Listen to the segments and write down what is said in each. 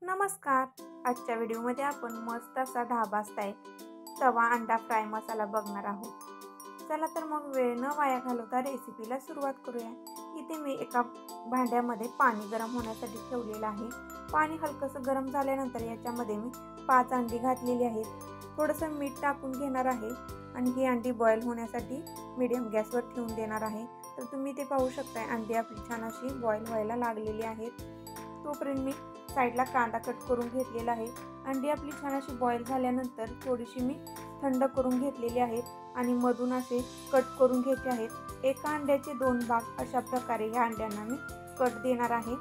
नमस्कार. आजच्या व्हिडिओमध्ये आपण मस्त असा ढाबा स्टाईल तवा अंडा फ्राय मसाला बघणार आहोत. चला तर मग वेळ न वाया घालवता रेसिपीला सुरुवात करूया. इथे मी एका भांड्यामध्ये पाणी गरम होण्यासाठी ठेवलेलं आहे. पाणी हलकंसं गरम झाल्यानंतर याच्यामध्ये मी 5 अंडी घातलेली आहेत. थोडंसं मीठ टाकून घेणार आहे आणि ही अंडी बॉईल होण्यासाठी मीडियम गॅसवर ठेवून देणार आहे. तर तुम्ही ते पाहू शकता, अंडी आपली छान अशी बॉईल व्हायला लागलेली आहेत. तोपर्यंत मी साईडला कांदा कट करून घेतलेला आहे. अंडी आपली छान अशी बॉईल झाल्यानंतर थोडीशी मी थंड करून घेतलेली आहेत आणि मधून असे कट करून घ्यायचे आहेत. एका अंड्याचे 2 भाग अशा प्रकारे या अंड्यांना मी कट देणार आहे.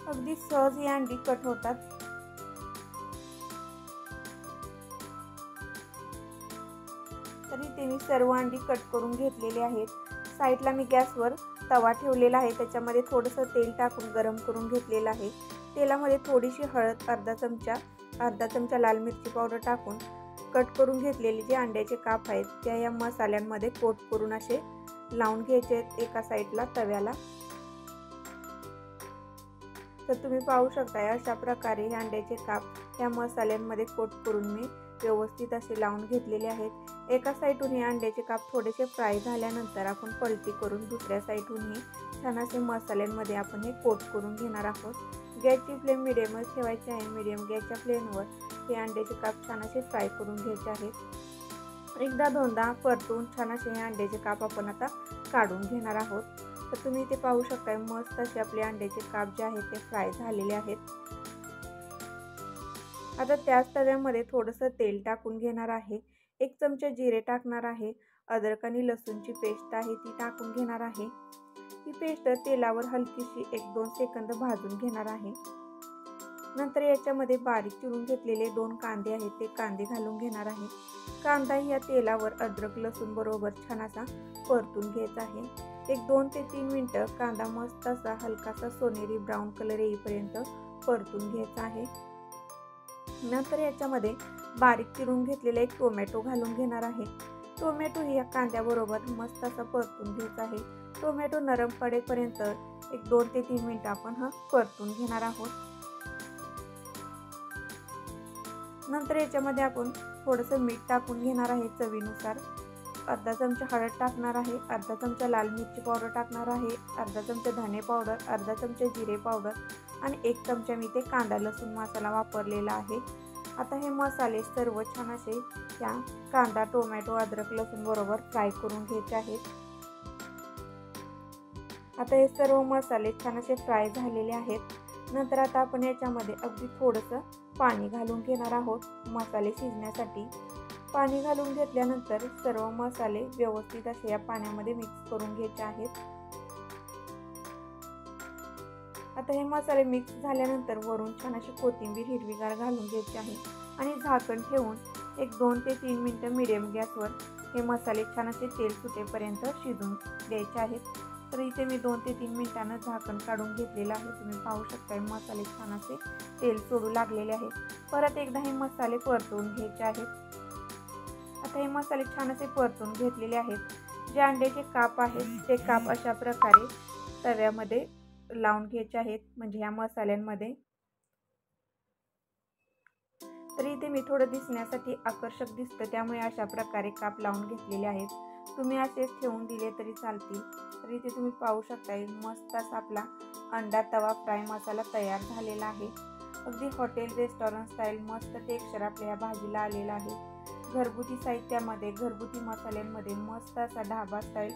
अगदी सहज ही अंडी कट होतात. तरी ते मी सर्व अंडी कट करून घेतलेले आहेत. साईडला मी गॅसवर तवा ठेवलेला आहे. त्याच्यामध्ये थोडंसं तेल टाकून गरम करून घेतलेलं आहे. तेलामध्ये थोडीशी हळद, अर्धा चमचा लाल मिरची पावडर टाकून कट करून घेतलेले जे अंड्याचे काप आहेत त्या या मसाल्यांमध्ये कोट करून असे लावून घ्यायचे आहेत एका साईडला तव्याला. तर तुम्ही पाहू शकता अशा प्रकारे हे अंड्याचे काप या मसाल्यांमध्ये कोट करून मी व्यवस्थित असे लावून घेतलेले आहेत. एका साईडहून हे अंड्याचे काप थोडेसे फ्राय झाल्यानंतर आपण पलटी करून दुसऱ्या साईडहूनही छान असे मसाल्यांमध्ये आपण हे कोट करून घेणार आहोत. गॅसची फ्लेम मिडियमच ठेवायची आहे. मिडियम गॅसच्या फ्लेमवर हे अंड्याचे काप छान असे फ्राय करून घ्यायचे आहेत. एकदा दोनदा परतून छान असे हे अंड्याचे काप आपण आता काढून घेणार आहोत. तर तुम्ही इथे पाहू शकता मस्त असे आपले अंड्याचे काप जे आहेत ते फ्राय झालेले आहेत. आता त्याच तव्यामध्ये थोडंसं तेल टाकून घेणार आहे. 1 चमचा जिरे टाकणार आहे. अद्रक आणि लसूणची पेस्ट आहे ती टाकून घेणार आहे. ही पेस्ट तेलावर हलकीशी 1-2 सेकंद भाजून घेणार आहे. नंतर याच्यामध्ये बारीक चिरून घेतलेले 2 कांदे आहेत ते कांदे घालून घेणार आहे. कांदा या तेलावर अद्रक लसूण बरोबर छान असा परतून घ्यायचा आहे. 2 ते 3 मिनिटं कांदा मस्त असा हलकासा सोनेरी ब्राऊन कलर येईपर्यंत परतून घ्यायचा आहे. नंतर याच्यामध्ये बारीक चिरून घेतलेला 1 टोमॅटो घालून घेणार आहे. टोमॅटो या कांद्याबरोबर मस्त असा परतून घ्यायचा आहे. टोमॅटो नरम पडेपर्यंत 2 ते 3 मिनिटं आपण परतून घेणार आहोत. नंतर याच्यामध्ये आपण थोडंसं मीठ टाकून घेणार आहे चवीनुसार. अर्धा चमचा हळद टाकणार आहे. अर्धा चमचा लाल मिरची पावडर टाकणार आहे. अर्धा चमचा धने पावडर, अर्धा चमचा जिरे पावडर आणि 1 चमचा मी ते कांदा लसूण मसाला वापरलेला आहे. आता हे मसाले सर्व छान असे या कांदा, टोमॅटो, अद्रक लसूण बरोबर फ्राय करून घ्यायचे आहेत. आता हे सर्व मसाले छान असे फ्राय झालेले आहेत. नंतर आता आपण याच्यामध्ये अगदी थोडंसं पाणी घालून घेणार आहोत मसाले शिजण्यासाठी. पाणी घालून घेतल्यानंतर सर्व मसाले व्यवस्थित असे या पाण्यामध्ये मिक्स करून घ्यायचे आहेत. आता हे मसाले मिक्स झाल्यानंतर वरून छान अशी कोथिंबीर हिरवीगार घालून घ्यायची आहे आणि झाकण ठेवून 2 ते 3 मिनिटं मीडियम गॅसवर हे मसाले छान असे तेल सुटेपर्यंत शिजून द्यायचे आहेत. तर इथे मी 2 ते 3 मिनिटांनं झाकण काढून घेतलेलं आहे. तुम्ही पाहू शकता मसाले छान असे तेल सोडू लागलेले आहेत. परत एकदा हे मसाले परतवून घ्यायचे आहेत. आता हे मसाले छान असे परतून घेतलेले आहेत. जे अंड्याचे काप आहेत ते काप अशा प्रकारे तव्यामध्ये लावून घ्यायचे आहेत, म्हणजे ह्या मसाल्यांमध्ये. तर इथे मी थोडं दिसण्यासाठी आकर्षक दिसतं त्यामुळे अशा प्रकारे काप लावून घेतलेले आहेत. तुम्ही असेच ठेवून दिले तरी चालतील. तर इथे तुम्ही पाहू शकता मस्त असा आपला अंडा तवा फ्राय मसाला तयार झालेला आहे. अगदी हॉटेल रेस्टॉरंट स्टाईल मस्त टेक्स्चर आपल्या या भाजीला आलेला आहे. घरगुती साहित्यामध्ये, घरगुती मसाल्यांमध्ये मस्त असा ढाबा स्टाईल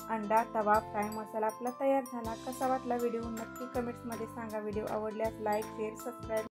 अंडा तवा फ्राय मसाला आपला तयार झाला. कसा वाटला व्हिडिओ नक्की कमेंट्समध्ये सांगा. व्हिडिओ आवडल्यास लाईक, शेअर, सबस्क्राईब